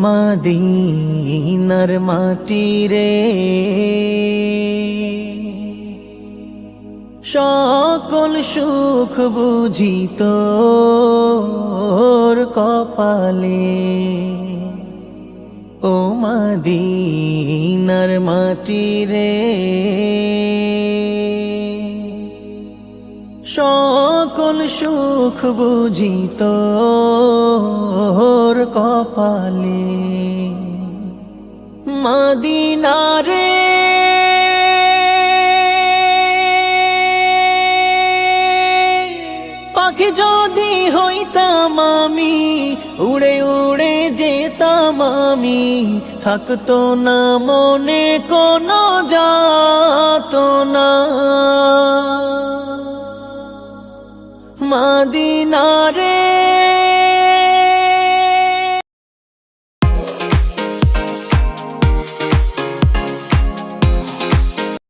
মদিনার মাটি রে সকল সুখ বুঝি তোর কপালে। ও মদিনার মাটি রে সকল সুখ বুঝি তোর কপালে। মদিনা রে পাখি যদি হইতাম আমি, উড়ে উড়ে যেতাম আমি, থাকতো না মনে কোনো যাতনা। মদিনা রে